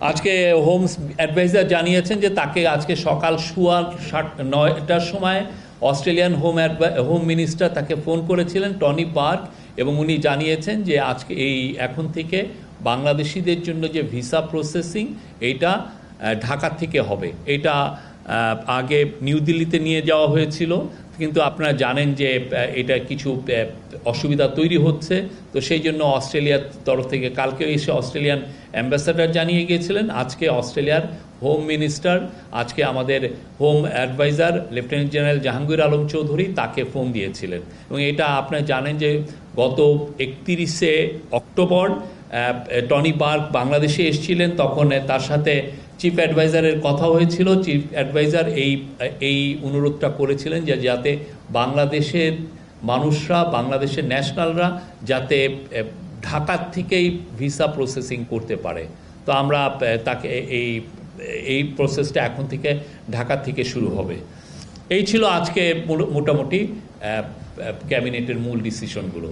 আজকে home adviser জানিয়েছেন যে তাকে আজকে সকাল 9টার সময় অস্ট্রেলিয়ান হোম মিনিস্টার তাকে ফোন করেছিলেন টনি পার্ক, এবং উনি জানিয়েছেন যে আজকে এখন থেকে বাংলাদেশিদের জন্য যে ভিসা প্রসেসিং এইটা ঢাকা থেকে হবে। এটা আগে নিউ দিল্লিতে নিয়ে যাওয়া হয়েছিল, কিন্তু আপনারা জানেন যে এটা কিছু অসুবিধা তৈরি হচ্ছে, তো সেই জন্য অস্ট্রেলিয়ার তরফ থেকে কালকেও এসে অস্ট্রেলিয়ান অ্যাম্বাসাডার জানিয়ে গিয়েছিলেন, আজকে অস্ট্রেলিয়ার হোম মিনিস্টার, আজকে আমাদের home adviser lieutenant general Jahangir Alam Chowdhury তাকে ফোন দিয়েছিলেন। এবং এটা আপনারা জানেন যে গত 31শে অক্টোবর টনি পার্ক বাংলাদেশে এসেছিলেন, তখন তার সাথে চিফ অ্যাডভাইজারের কথা হয়েছিল। চিফ অ্যাডভাইজার এই অনুরোধটা করেছিলেন যে যাতে বাংলাদেশের মানুষরা, বাংলাদেশের ন্যাশনালরা যাতে ঢাকার থেকেই ভিসা প্রসেসিং করতে পারে। তো আমরা তাকে এই প্রসেসটা এখন থেকে ঢাকা থেকে শুরু হবে। এই ছিল আজকে মোটামুটি ক্যাবিনেটের মূল ডিসিশনগুলো।